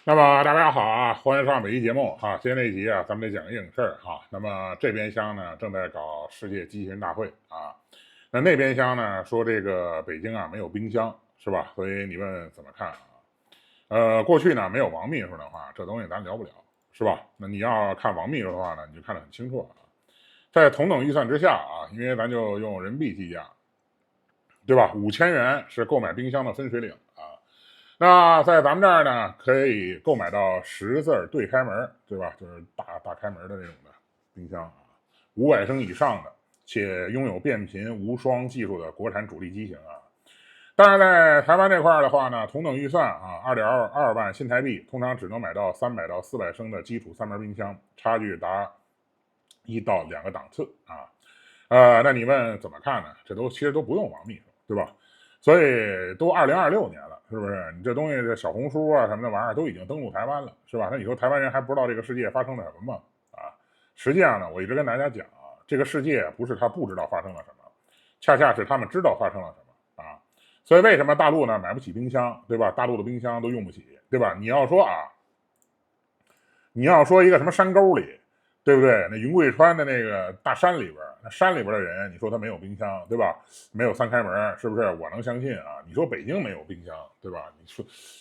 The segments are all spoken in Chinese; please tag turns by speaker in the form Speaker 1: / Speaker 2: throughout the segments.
Speaker 1: 那么大家好啊，欢迎上每期节目哈。今天这一集啊，咱们得讲个硬事儿哈。那么这边厢呢正在搞世界机器人大会啊，那边厢呢说这个北京啊没有冰箱是吧？所以你问怎么看啊？过去呢没有王秘书的话，这东西咱聊不了是吧？那你要看王秘书的话呢，你就看得很清楚啊。在同等预算之下啊，因为咱就用人民币计价，对吧？5000元是购买冰箱的分水岭啊。那在咱们这儿呢，可以购买到10字对开门，对吧？就是大开门的那种的冰箱啊，500升以上的，且拥有变频无双技术的国产主力机型啊。但是在台湾这块的话呢，同等预算啊，2.2万新台币，通常只能买到300到400升的基础3门冰箱，差距达1到2个档次啊。那你问怎么看呢？这其实都不用王秘书，对吧？所以都2026年了，是不是？你这东西，这小红书啊什么的玩意儿都已经登陆台湾了，是吧？那你说台湾人还不知道这个世界发生了什么吗？啊，实际上呢，我一直跟大家讲啊，这个世界不是他不知道发生了什么，恰恰是他们知道发生了什么啊。所以为什么大陆呢买不起冰箱，对吧？大陆的冰箱都用不起，对吧？你要说一个什么山沟里，对不对？那云贵川的那个大山里边，那山里边的人，你说他没有冰箱，对吧？没有3开门，是不是？我能相信啊？你说北京没有冰箱，对吧？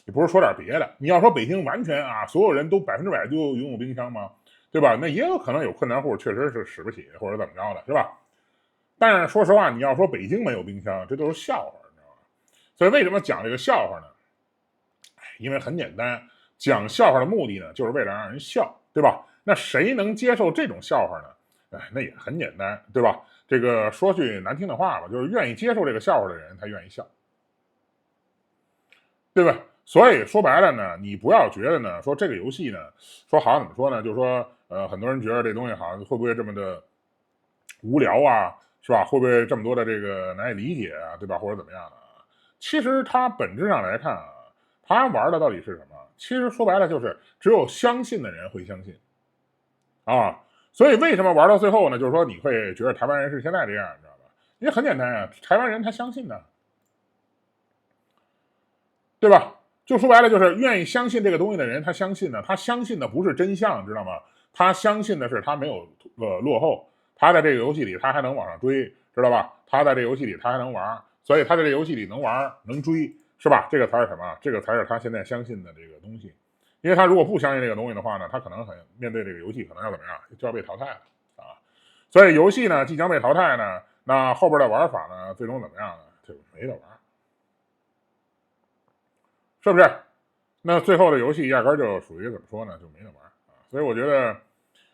Speaker 1: 你不是说点别的？你要说北京完全啊，所有人都100%就拥有冰箱吗？对吧？那也有可能有困难户确实是使不起，或者怎么着的，是吧？但是说实话，你要说北京没有冰箱，这都是笑话，你知道吗？所以为什么讲这个笑话呢？因为很简单，讲笑话的目的呢，就是为了让人笑，对吧？那谁能接受这种笑话呢？那也很简单，对吧？这个说句难听的话吧，就是愿意接受这个笑话的人，他愿意笑，对吧？所以说白了呢，你不要觉得呢，说这个游戏呢，说好像怎么说呢？就是说，很多人觉得这东西好像会不会这么的无聊啊，是吧？会不会这么多的这个难以理解啊，对吧？或者怎么样的啊？其实它本质上来看啊，他玩的到底是什么？其实说白了就是只有相信的人会相信啊。所以为什么玩到最后呢？就是说你会觉得台湾人是现在这样，你知道吧？因为很简单啊，台湾人他相信的，对吧？就说白了就是愿意相信这个东西的人，他相信的，他相信的不是真相，知道吗？他相信的是他没有落后，他在这个游戏里他还能往上追，知道吧？他在这个游戏里他还能玩，所以他在这个游戏里能玩能追，是吧？这个才是什么？这个才是他现在相信的这个东西。因为他如果不相信这个东西的话呢，他可能面对这个游戏可能要怎么样，就要被淘汰了啊。所以游戏呢即将被淘汰呢，那后边的玩法呢，最终怎么样呢？就没得玩，是不是？那最后的游戏压根就属于怎么说呢，就没得玩啊。所以我觉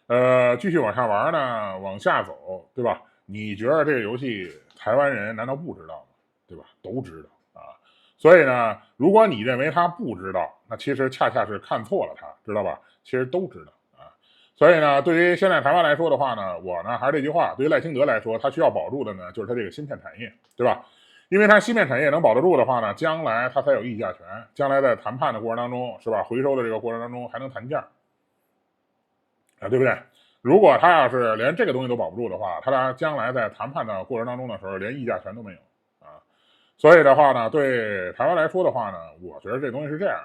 Speaker 1: 得，继续往下玩呢，往下走，对吧？你觉得这个游戏台湾人难道不知道吗？对吧？都知道啊。所以呢，如果你认为他不知道，那其实恰恰是看错了他，知道吧？其实都知道啊。所以呢，对于现在台湾来说的话呢，我呢还是这句话，对于赖清德来说，他需要保住的呢，就是他这个芯片产业，对吧？因为它芯片产业能保得住的话呢，将来它才有议价权，将来在谈判的过程当中，是吧？回收的这个过程当中还能谈价啊，对不对？如果他要是连这个东西都保不住的话，他将来在谈判的过程当中的时候，连议价权都没有啊。所以的话呢，对台湾来说的话呢，我觉得这东西是这样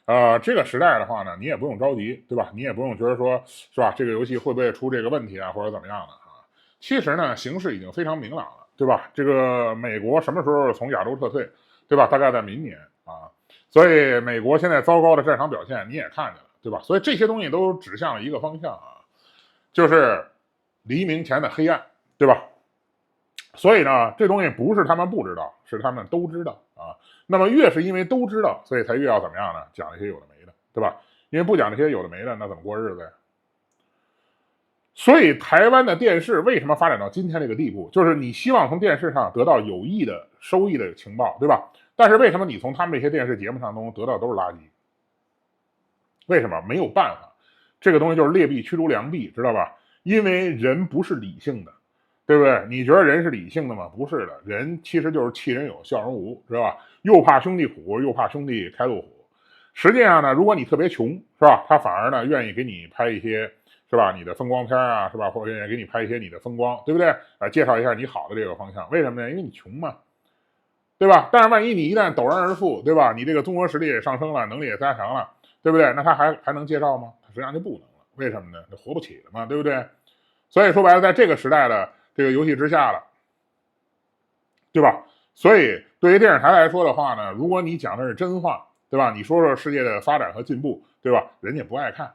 Speaker 1: 的啊。这个时代的话呢，你也不用着急，对吧？你也不用觉得说，是吧？这个游戏会不会出这个问题啊，或者怎么样的啊？其实呢，形势已经非常明朗了。对吧？这个美国什么时候从亚洲撤退，对吧？大概在明年啊。所以美国现在糟糕的战场表现你也看见了，对吧？所以这些东西都指向了一个方向啊，就是黎明前的黑暗，对吧？所以呢，这东西不是他们不知道，是他们都知道啊。那么越是因为都知道，所以才越要怎么样呢？讲一些有的没的，对吧？因为不讲这些有的没的，那怎么过日子呀？所以台湾的电视为什么发展到今天这个地步？就是你希望从电视上得到有益的收益的情报，对吧？但是为什么你从他们这些电视节目上中得到都是垃圾？为什么？没有办法，这个东西就是劣币驱逐良币，知道吧？因为人不是理性的，对不对？你觉得人是理性的吗？不是的，人其实就是气人有，笑人无，知道吧？又怕兄弟苦，又怕兄弟开路虎。实际上呢，如果你特别穷，是吧？他反而呢愿意给你拍一些，是吧？你的风光片啊，是吧？或者愿意给你拍一些你的风光，对不对？介绍一下你好的这个方向。为什么呢？因为你穷嘛，对吧？但是万一你一旦陡然而富，对吧？你这个综合实力也上升了，能力也加强了，对不对？那他还能介绍吗？实际上就不能了。为什么呢？就活不起了嘛，对不对？所以说白了，在这个时代的这个游戏之下了，对吧？所以对于电视台来说的话呢，如果你讲的是真话，对吧？你说说世界的发展和进步，对吧？人家不爱看。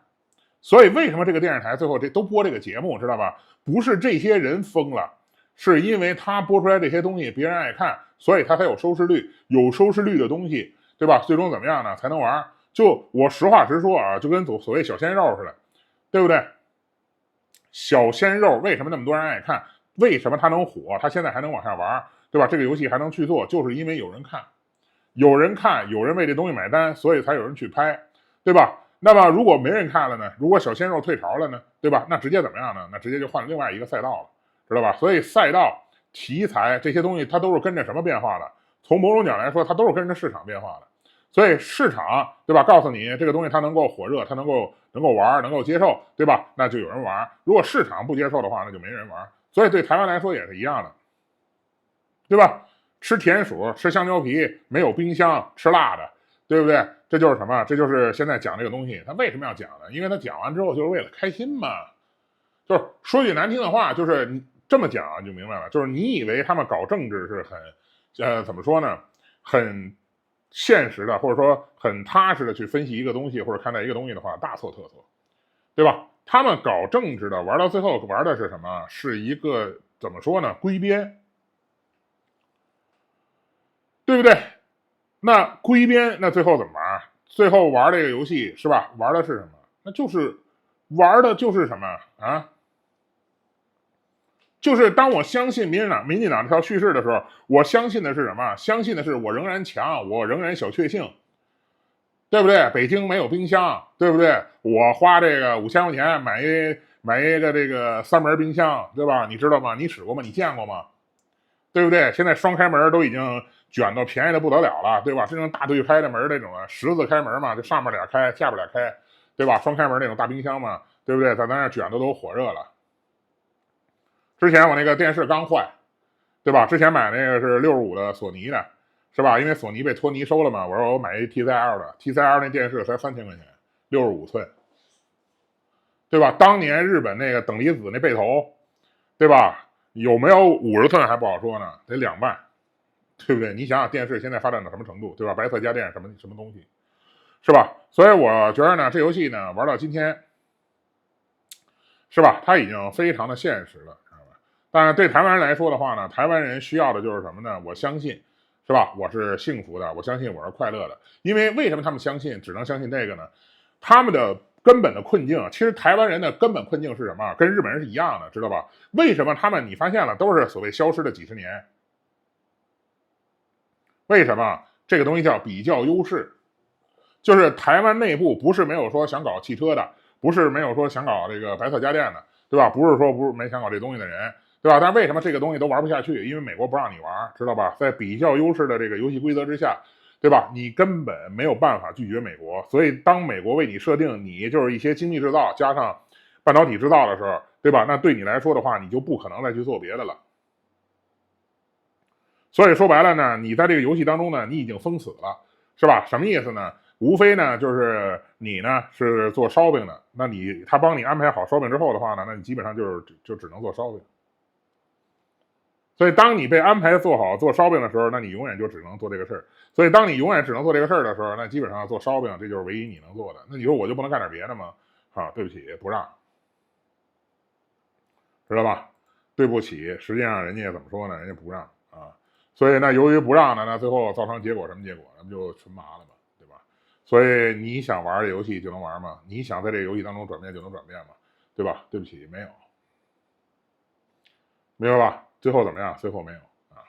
Speaker 1: 所以为什么这个电视台最后都播这个节目，知道吧？不是这些人疯了，是因为他播出来这些东西别人爱看，所以他才有收视率。有收视率的东西，对吧？最终怎么样呢？才能玩。就我实话实说啊，就跟所谓小鲜肉似的，对不对？小鲜肉为什么那么多人爱看？为什么他能火？他现在还能往下玩，对吧？这个游戏还能去做，就是因为有人看，有人看，有人为这东西买单，所以才有人去拍，对吧？那么如果没人看了呢？如果小鲜肉退潮了呢？对吧？那直接怎么样呢？那直接就换另外一个赛道了，知道吧？所以赛道、题材这些东西，它都是跟着什么变化的？从某种角度来说，它都是跟着市场变化的。所以市场，对吧？告诉你这个东西它能够火热，它能够玩，能够接受，对吧？那就有人玩。如果市场不接受的话，那就没人玩。所以对台湾来说也是一样的，对吧？吃甜薯，吃香蕉皮，没有冰箱，吃辣的，对不对？这就是什么？这就是现在讲这个东西，他为什么要讲呢？因为他讲完之后就是为了开心嘛。就是说句难听的话，就是你这么讲就明白了。就是你以为他们搞政治是很，怎么说呢？很现实的，或者说很踏实的去分析一个东西或者看待一个东西的话，大错特错，对吧？他们搞政治的，玩到最后玩的是什么？是一个怎么说呢？归边，对不对？那归边，那最后怎么玩？最后玩这个游戏是吧？玩的是什么？那就是玩的就是什么啊？就是当我相信民进党这条叙事的时候，我相信的是什么？相信的是我仍然强，我仍然小确幸，对不对？北京没有冰箱，对不对？我花这个5000块钱买一个这个3门冰箱，对吧？你知道吗？你使过吗？你见过吗？对不对？现在双开门都已经卷到便宜的不得了了，对吧？真正大对开的门那种啊，十字开门嘛，就上面俩开，下边俩开，对吧？双开门那种大冰箱嘛，对不对？在咱那卷的都火热了。之前我那个电视刚坏，对吧？之前买那个是65的索尼的，是吧？因为索尼被托尼收了嘛，我说我买一 TCL 的，TCL 那电视才3000块钱，65寸，对吧？当年日本那个等离子那背投，对吧？有没有50寸还不好说呢，得2万，对不对？你想想电视现在发展到什么程度，对吧？白色家电什么东西，是吧？所以我觉得呢，这游戏呢玩到今天，是吧？它已经非常的现实了，知道吧？但是对台湾人来说的话呢，台湾人需要的就是什么呢？我相信，是吧？我是幸福的，我相信我是快乐的。因为为什么他们相信，只能相信这个呢？他们的根本的困境，其实台湾人的根本困境是什么？跟日本人是一样的，知道吧？为什么他们你发现了都是所谓消失的几十年？为什么？这个东西叫比较优势，就是台湾内部不是没有说想搞汽车的，不是没有说想搞这个白色家电的，对吧？不是没想搞这东西的人，对吧？但为什么这个东西都玩不下去？因为美国不让你玩，知道吧？在比较优势的这个游戏规则之下，对吧？你根本没有办法拒绝美国，所以当美国为你设定你就是一些经济制造加上半导体制造的时候，对吧？那对你来说的话，你就不可能再去做别的了。所以说白了呢，你在这个游戏当中呢，你已经封死了，是吧？什么意思呢？无非呢就是你呢是做烧饼的，那他帮你安排好烧饼之后的话呢，那你基本上就只能做烧饼。所以当你被安排做好做烧饼的时候，那你永远就只能做这个事儿。所以当你永远只能做这个事儿的时候，那基本上做烧饼这就是唯一你能做的。那你说我就不能干点别的吗？啊，对不起，不让，知道吧？对不起，实际上人家怎么说呢？人家不让啊。所以呢，由于不让呢，那最后造成结果什么结果？那不就纯麻了嘛，对吧？所以你想玩这游戏就能玩吗？你想在这个游戏当中转变就能转变吗？对吧？对不起，没有，明白吧？最后怎么样？最后没有啊。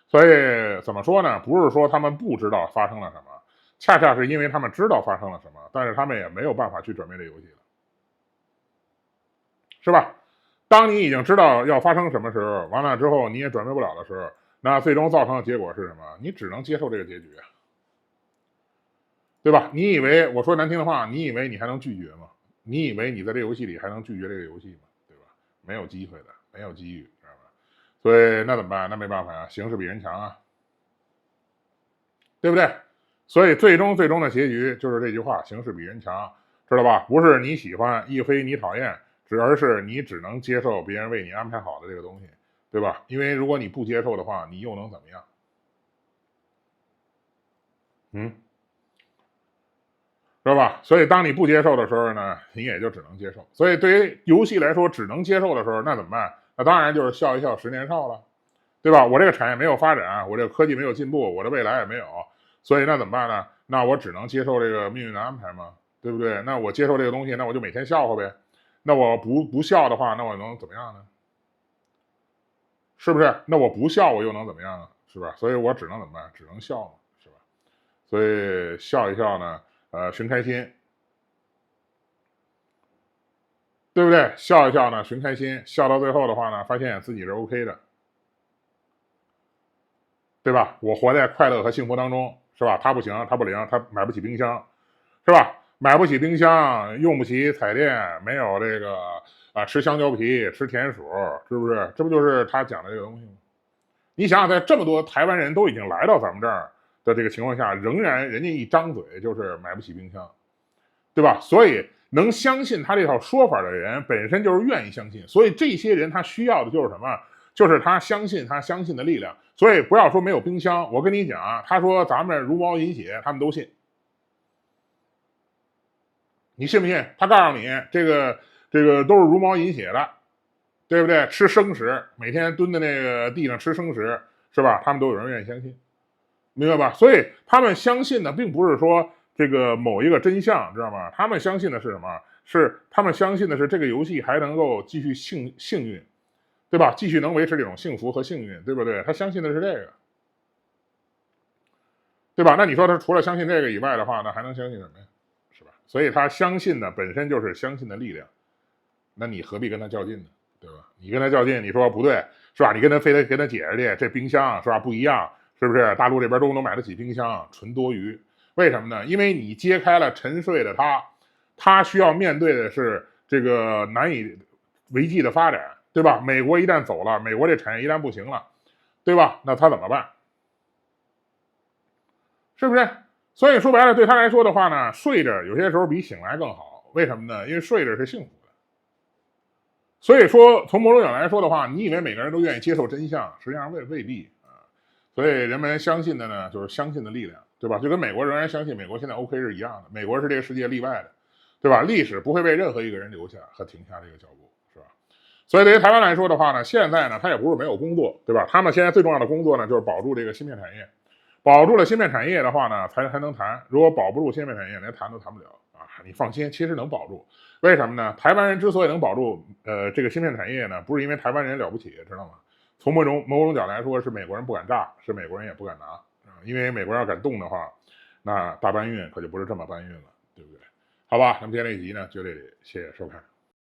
Speaker 1: 所以怎么说呢？不是说他们不知道发生了什么，恰恰是因为他们知道发生了什么，但是他们也没有办法去转变这游戏了，是吧？当你已经知道要发生什么时候，完了之后你也转变不了的时候，那最终造成的结果是什么？你只能接受这个结局，对吧？你以为我说难听的话，你以为你还能拒绝吗？你以为你在这游戏里还能拒绝这个游戏吗？对吧？没有机会的，没有机遇，知道吧？所以那怎么办？那没办法呀，形势比人强啊。对不对？所以最终的结局就是这句话：形势比人强，知道吧？不是你喜欢，亦非你讨厌，而是你只能接受别人为你安排好的这个东西，对吧？因为如果你不接受的话，你又能怎么样？知道吧？所以当你不接受的时候呢，你也就只能接受。所以对于游戏来说，只能接受的时候，那怎么办？那当然就是笑一笑10年少了，对吧？我这个产业没有发展，我这个科技没有进步，我的未来也没有，所以那怎么办呢？那我只能接受这个命运的安排嘛，对不对？那我接受这个东西，那我就每天笑话呗。那我不笑的话，那我能怎么样呢？是不是？那我不笑，我又能怎么样呢？是吧？所以我只能怎么办？只能笑嘛，是吧？所以笑一笑呢，寻开心，对不对？笑一笑呢，寻开心，笑到最后的话呢，发现自己是 OK 的，对吧？我活在快乐和幸福当中，是吧？他不行，他不灵，他买不起冰箱，是吧？买不起冰箱，用不起彩电，没有这个吃香蕉皮，吃甜薯，是不是？这不就是他讲的这个东西吗？你想想，在这么多台湾人都已经来到咱们这儿的这个情况下，仍然人家一张嘴就是买不起冰箱，对吧？所以能相信他这套说法的人，本身就是愿意相信。所以这些人他需要的就是什么？就是他相信的力量。所以不要说没有冰箱，我跟你讲啊，他说咱们茹毛饮血，他们都信。你信不信？他告诉你，这个都是茹毛饮血的，对不对？吃生食，每天蹲在那个地上吃生食，是吧？他们都有人愿意相信，明白吧？所以他们相信的并不是说这个某一个真相，知道吗？他们相信的是什么？是他们相信的是这个游戏还能够继续幸运，对吧？继续能维持这种幸福和幸运，对不对？他相信的是这个，对吧？那你说他除了相信这个以外的话，那还能相信什么呀？是吧？所以他相信的本身就是相信的力量，那你何必跟他较劲呢？对吧？你跟他较劲，你说不对，是吧？你非得跟他解释去，这冰箱是吧不一样，是不是？大陆这边都能买得起冰箱，纯多余。为什么呢？因为你揭开了沉睡的他需要面对的是这个难以为继的发展，对吧？美国一旦走了，美国这产业一旦不行了，对吧？那他怎么办？是不是？所以说白了，对他来说的话呢，睡着有些时候比醒来更好。为什么呢？因为睡着是幸福的。所以说，从某种角度来说的话，你以为每个人都愿意接受真相，实际上未必啊。所以人们相信的呢，就是相信的力量，对吧？就跟美国仍然相信美国现在 OK 是一样的，美国是这个世界例外的，对吧？历史不会为任何一个人留下和停下这个脚步，是吧？所以对于台湾来说的话呢，现在呢，他也不是没有工作，对吧？他们现在最重要的工作呢，就是保住这个芯片产业。保住了芯片产业的话呢，才能谈。如果保不住芯片产业，连谈都谈不了啊！你放心，其实能保住。为什么呢？台湾人之所以能保住这个芯片产业呢，不是因为台湾人了不起，知道吗？从某种角度来说，是美国人不敢炸，是美国人也不敢拿啊。因为美国人要敢动的话，那大搬运可就不是这么搬运了，对不对？好吧，那么今天这一集呢，就这里，谢谢收看。